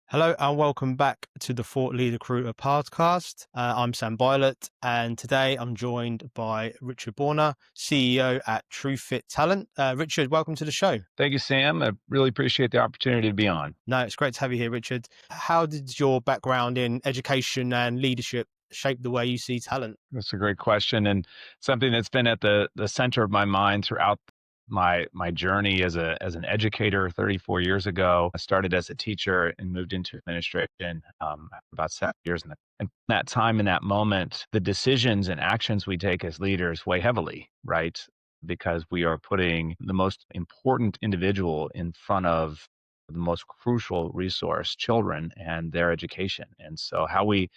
Hello and welcome back to the Thought Leader Recruiter podcast. I'm Sam Bylett, and today I'm joined by Richard Boerner, CEO at TruFit Talent. Richard, welcome to the show. Thank you, Sam. I really appreciate the opportunity to be on. No, it's great to have you here, Richard. How did your background in education and leadership shape the way you see talent? That's a great question, and something that's been at the center of my mind throughout my journey as an educator 34 years ago. I started as a teacher and moved into administration after about 7 years. And that time, in that moment, the decisions and actions we take as leaders weigh heavily, right? Because we are putting the most important individual in front of the most crucial resource, children and their education. And so how we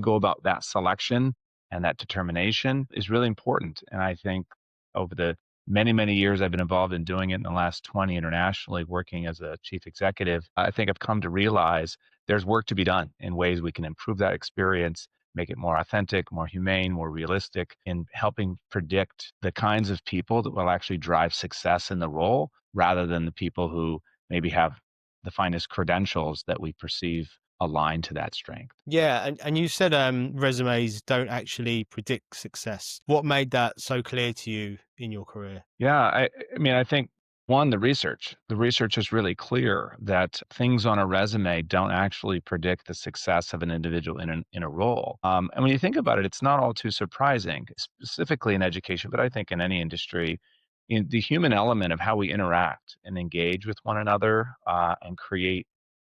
go about that selection and that determination is really important. And I think over the many years I've been involved in doing it, in the last 20 internationally, working as a chief executive, I think I've come to realize there's work to be done in ways we can improve that experience, make it more authentic, more humane, more realistic, in helping predict the kinds of people that will actually drive success in the role, rather than the people who maybe have the finest credentials that we perceive aligned to that strength. Yeah, and you said resumes don't actually predict success. What made that so clear to you in your career? Yeah, I mean, I think one, the research is really clear that things on a resume don't actually predict the success of an individual in a role. And when you think about it, it's not all too surprising, specifically in education, but I think in any industry, in the human element of how we interact and engage with one another, and create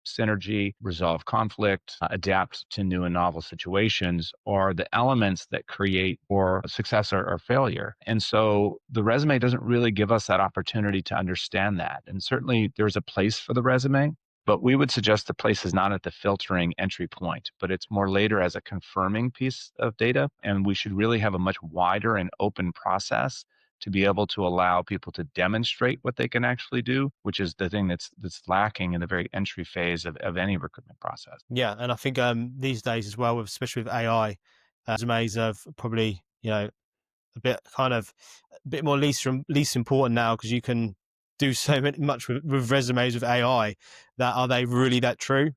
synergy, resolve conflict, adapt to new and novel situations, are the elements that create or success or failure. And so the resume doesn't really give us that opportunity to understand that. And certainly there's a place for the resume, but we would suggest the place is not at the filtering entry point, but it's more later as a confirming piece of data. And we should really have a much wider and open process to be able to allow people to demonstrate what they can actually do, which is the thing that's lacking in the very entry phase of any recruitment process. Yeah, and I think these days as well, especially with AI, resumes are probably a bit a bit more least important now because you can do much with resumes with AI. That are they really that true?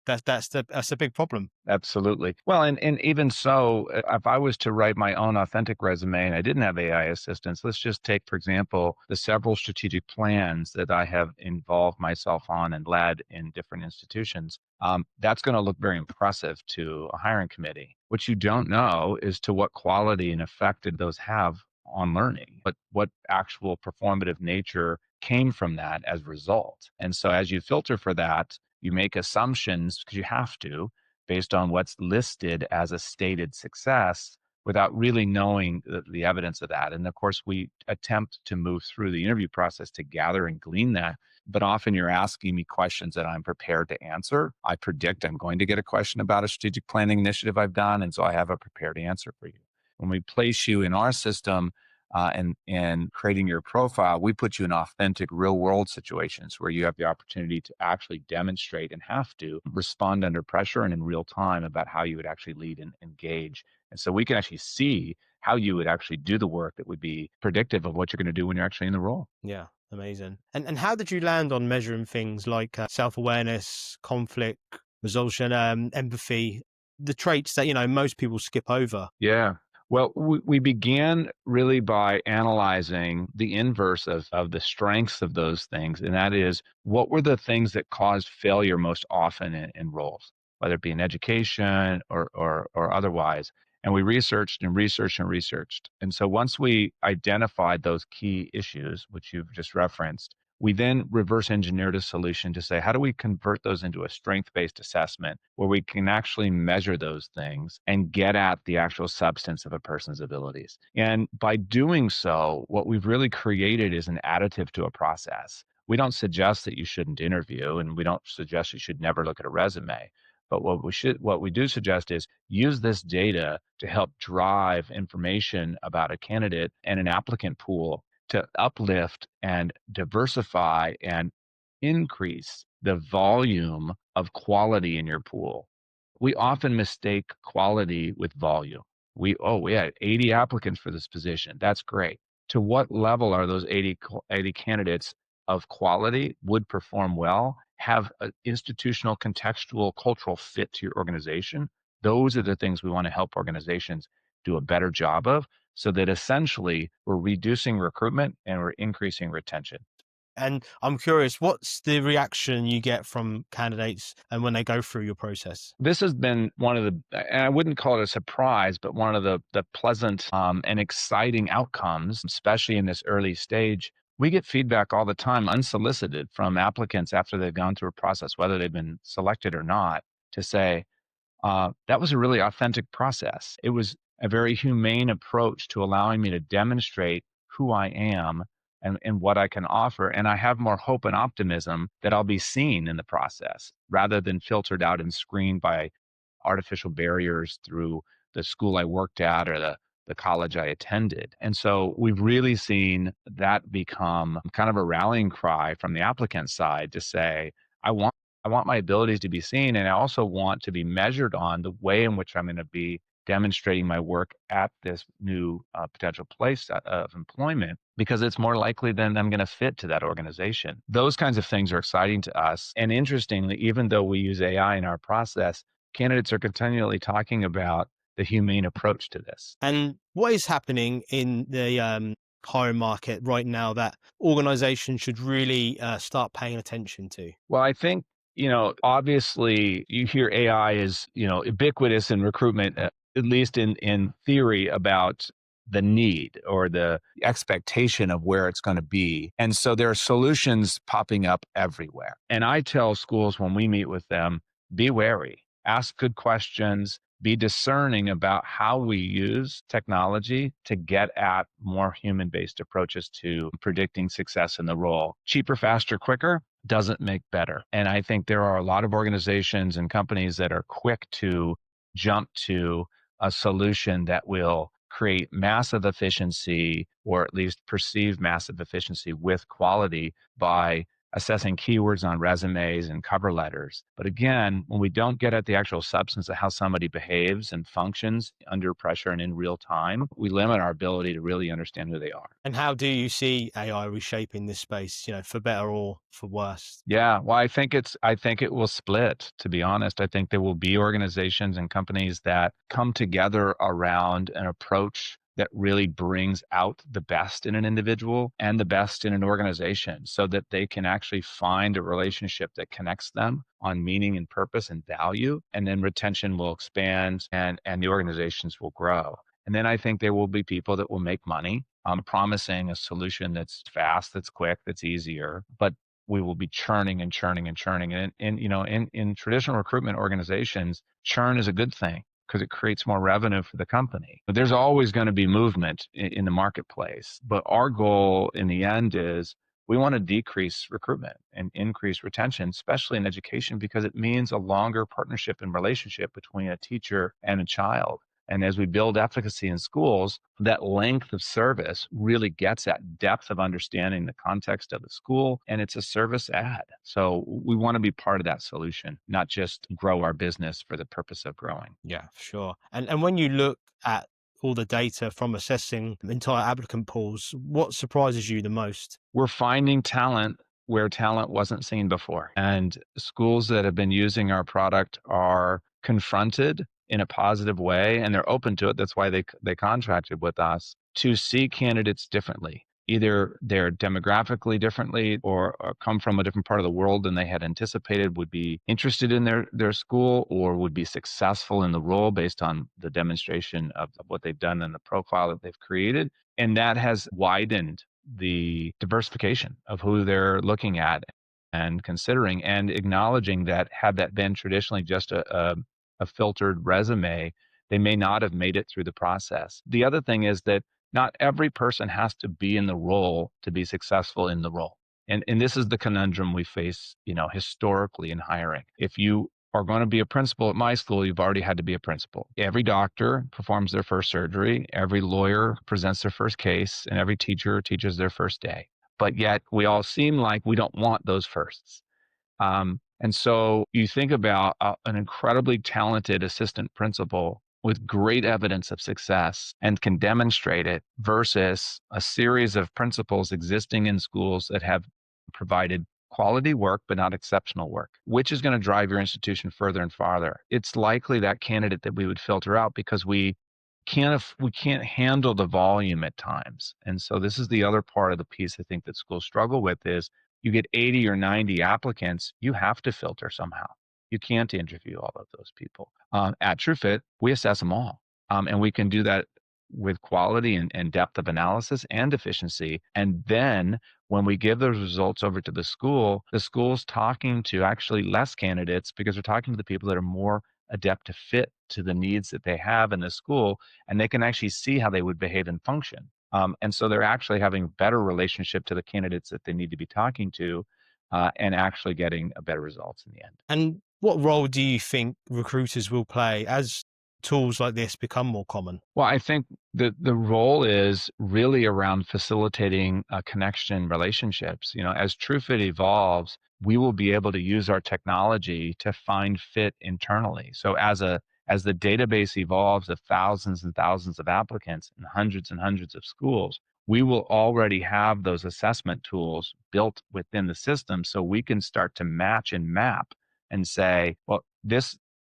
That's a big problem. Absolutely. Well, and even so, if I was to write my own authentic resume and I didn't have AI assistance, let's just take, for example, the several strategic plans that I have involved myself on and led in different institutions. That's going to look very impressive to a hiring committee. What you don't know is to what quality and effect did those have on learning, but what actual performative nature came from that as a result. And so as you filter for that, you make assumptions, because you have to, based on what's listed as a stated success, without really knowing the evidence of that. And of course, we attempt to move through the interview process to gather and glean that. But often you're asking me questions that I'm prepared to answer. I predict I'm going to get a question about a strategic planning initiative I've done. And so I have a prepared answer for you. When we place you in our system, and creating your profile, we put you in authentic real world situations where you have the opportunity to actually demonstrate and have to respond under pressure and in real time about how you would actually lead and engage. And so we can actually see how you would actually do the work that would be predictive of what you're going to do when you're actually in the role. Yeah, amazing. And how did you land on measuring things like self-awareness, conflict resolution, empathy, the traits that most people skip over? Yeah. Well, we began really by analyzing the inverse of the strengths of those things. And that is, what were the things that caused failure most often in roles, whether it be in education or otherwise. And we researched and researched and researched. And so once we identified those key issues, which you've just referenced, we then reverse engineered a solution to say, how do we convert those into a strength-based assessment where we can actually measure those things and get at the actual substance of a person's abilities? And by doing so, what we've really created is an additive to a process. We don't suggest that you shouldn't interview, and we don't suggest you should never look at a resume. But what we do suggest is use this data to help drive information about a candidate and an applicant pool to uplift and diversify and increase the volume of quality in your pool. We often mistake quality with volume. We had 80 applicants for this position. That's great. To what level are those 80 candidates of quality would perform well? have an institutional, contextual, cultural fit to your organization. Those are the things we want to help organizations do a better job of, so that essentially we're reducing recruitment and we're increasing retention. And I'm curious, what's the reaction you get from candidates and when they go through your process? This has been one of and I wouldn't call it a surprise, but one of the pleasant and exciting outcomes, especially in this early stage. We get feedback all the time, unsolicited, from applicants after they've gone through a process, whether they've been selected or not, to say, that was a really authentic process. It was a very humane approach to allowing me to demonstrate who I am and what I can offer. And I have more hope and optimism that I'll be seen in the process rather than filtered out and screened by artificial barriers through the school I worked at or the college I attended. And so we've really seen that become kind of a rallying cry from the applicant side to say, I want I want my abilities to be seen, and I also want to be measured on the way in which I'm going to be demonstrating my work at this new potential place of employment, because it's more likely than I'm going to fit to that organization. Those kinds of things are exciting to us. And interestingly, even though we use AI in our process, candidates are continually talking about the humane approach to this. And what is happening in the hiring market right now that organizations should really start paying attention to? Well, I think, obviously you hear AI is, ubiquitous in recruitment, at least in theory, about the need or the expectation of where it's going to be. And so there are solutions popping up everywhere. And I tell schools when we meet with them, be wary, ask good questions, be discerning about how we use technology to get at more human-based approaches to predicting success in the role. Cheaper, faster, quicker doesn't make better. And I think there are a lot of organizations and companies that are quick to jump to a solution that will create massive efficiency, or at least perceive massive efficiency with quality, by assessing keywords on resumes and cover letters. But again, when we don't get at the actual substance of how somebody behaves and functions under pressure and in real time, we limit our ability to really understand who they are. And how do you see AI reshaping this space, for better or for worse? Yeah, well, I think it will split, to be honest. I think there will be organizations and companies that come together around an approach that really brings out the best in an individual and the best in an organization, so that they can actually find a relationship that connects them on meaning and purpose and value. And then retention will expand, and the organizations will grow. And then I think there will be people that will make money promising a solution that's fast, that's quick, that's easier, but we will be churning and churning and churning. And in traditional recruitment organizations, churn is a good thing because it creates more revenue for the company. But there's always going to be movement in the marketplace. But our goal in the end is we want to decrease recruitment and increase retention, especially in education, because it means a longer partnership and relationship between a teacher and a child. And as we build efficacy in schools, that length of service really gets at depth of understanding the context of the school, and it's a service add. So we want to be part of that solution, not just grow our business for the purpose of growing. Yeah, for sure. And when you look at all the data from assessing entire applicant pools, what surprises you the most? We're finding talent where talent wasn't seen before. And schools that have been using our product are confronted in a positive way, and they're open to it. That's why they contracted with us, to see candidates differently. Either they're demographically differently, or come from a different part of the world than they had anticipated, would be interested in their school, or would be successful in the role based on the demonstration of what they've done and the profile that they've created. And that has widened the diversification of who they're looking at and considering, and acknowledging that had that been traditionally just a filtered resume, they may not have made it through the process. The other thing is that not every person has to be in the role to be successful in the role. And this is the conundrum we face, historically in hiring. If you are going to be a principal at my school, you've already had to be a principal. Every doctor performs their first surgery, every lawyer presents their first case, and every teacher teaches their first day. But yet we all seem like we don't want those firsts. And so you think about an incredibly talented assistant principal with great evidence of success and can demonstrate it, versus a series of principals existing in schools that have provided quality work, but not exceptional work, which is going to drive your institution further and farther. It's likely that candidate that we would filter out because we can't handle the volume at times. And so this is the other part of the piece I think that schools struggle with is you get 80 or 90 applicants, you have to filter somehow. You can't interview all of those people. At TrueFit, we assess them all. And we can do that with quality and depth of analysis and efficiency. And then when we give those results over to the school's talking to actually less candidates because they're talking to the people that are more adept to fit to the needs that they have in the school, and they can actually see how they would behave and function. And so they're actually having a better relationship to the candidates that they need to be talking to, and actually getting a better results in the end. And what role do you think recruiters will play as tools like this become more common? Well, I think the role is really around facilitating connection relationships. As TrueFit evolves, we will be able to use our technology to find fit internally. So as the database evolves of thousands and thousands of applicants and hundreds of schools, we will already have those assessment tools built within the system so we can start to match and map and say, well, this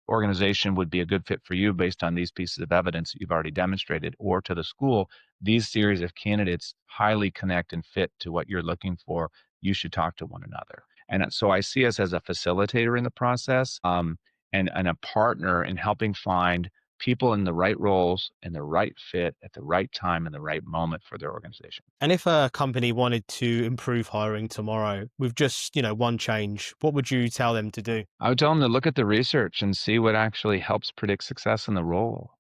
organization would be a good fit for you based on these pieces of evidence that you've already demonstrated, or to the school, these series of candidates highly connect and fit to what you're looking for. You should talk to one another. And so I see us as a facilitator in the process, and a partner in helping find people in the right roles and the right fit at the right time and the right moment for their organization. And if a company wanted to improve hiring tomorrow with just, one change, what would you tell them to do? I would tell them to look at the research and see what actually helps predict success in the role.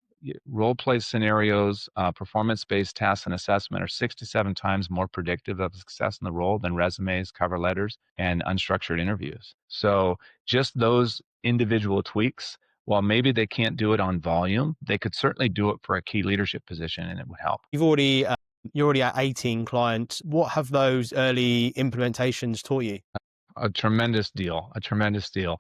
Role play scenarios, performance-based tasks and assessment are 6 to 7 times more predictive of success in the role than resumes, cover letters, and unstructured interviews. So just those individual tweaks, while maybe they can't do it on volume, they could certainly do it for a key leadership position, and it would help. You're already at 18 clients. What have those early implementations taught you? A tremendous deal.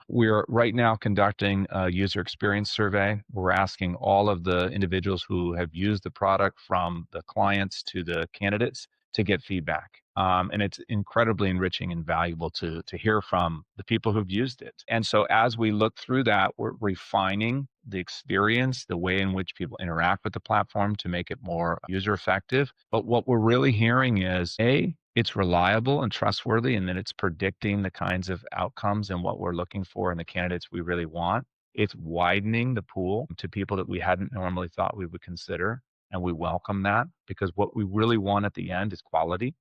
We're right now conducting a user experience survey. We're asking all of the individuals who have used the product, from the clients to the candidates, to get feedback. And it's incredibly enriching and valuable to hear from the people who've used it. And so as we look through that, we're refining the experience, the way in which people interact with the platform to make it more user effective. But what we're really hearing is, it's reliable and trustworthy, and then it's predicting the kinds of outcomes and what we're looking for in the candidates we really want. It's widening the pool to people that we hadn't normally thought we would consider, and we welcome that, because what we really want at the end is quality.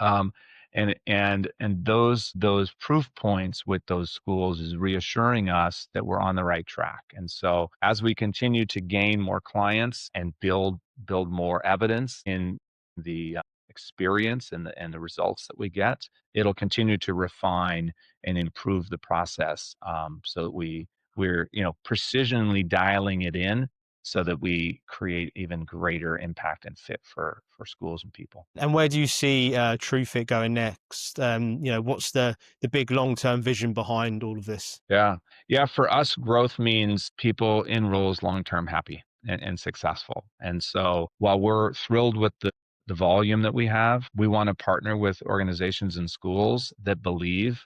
Um, and those proof points with those schools is reassuring us that we're on the right track. And so as we continue to gain more clients and build more evidence in the experience and the results that we get, it'll continue to refine and improve the process, so that we're precisionally dialing it in so that we create even greater impact and fit for schools and people. And where do you see TrueFit going next? What's the big long-term vision behind all of this? Yeah. Yeah. For us, growth means people in roles long-term happy and successful. And so while we're thrilled with the volume that we have, we want to partner with organizations and schools that believe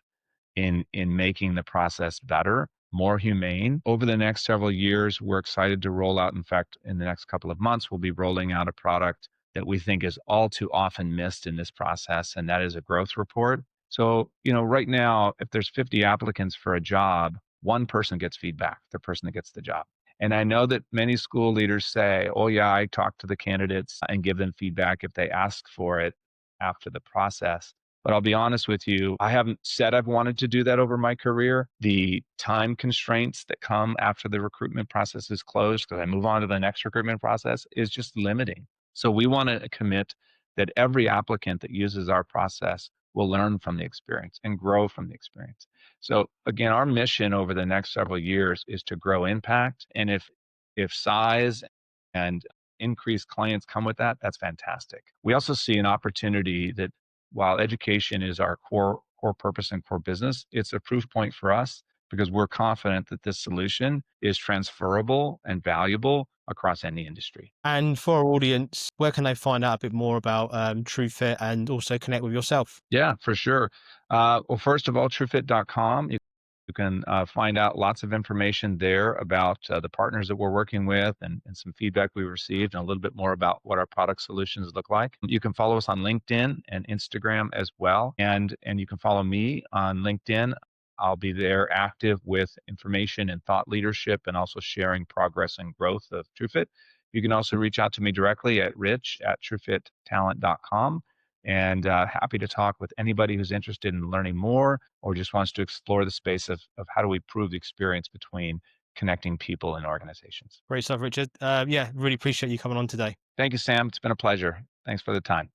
in making the process better, more humane. Over the next several years, we're excited to roll out. In fact, in the next couple of months, we'll be rolling out a product that we think is all too often missed in this process, and that is a growth report. So, right now, if there's 50 applicants for a job, one person gets feedback, the person that gets the job. And I know that many school leaders say, oh, yeah, I talk to the candidates and give them feedback if they ask for it after the process. But I'll be honest with you, I haven't said I've wanted to do that over my career. The time constraints that come after the recruitment process is closed, because I move on to the next recruitment process, is just limiting. So we want to commit that every applicant that uses our process will learn from the experience and grow from the experience. So again, our mission over the next several years is to grow impact. And if size and increased clients come with that, that's fantastic. We also see an opportunity that, while education is our core purpose and core business, it's a proof point for us, because we're confident that this solution is transferable and valuable across any industry. And for our audience, where can they find out a bit more about TrueFit and also connect with yourself? Yeah, for sure. Well, first of all, TrueFit.com. You can find out lots of information there about the partners that we're working with and some feedback we received and a little bit more about what our product solutions look like. You can follow us on LinkedIn and Instagram as well. And you can follow me on LinkedIn. I'll be there active with information and thought leadership and also sharing progress and growth of TrueFit. You can also reach out to me directly at rich@truefittalent.com. And happy to talk with anybody who's interested in learning more or just wants to explore the space of how do we improve the experience between connecting people and organizations. Great stuff, Richard. Yeah, really appreciate you coming on today. Thank you, Sam. It's been a pleasure. Thanks for the time.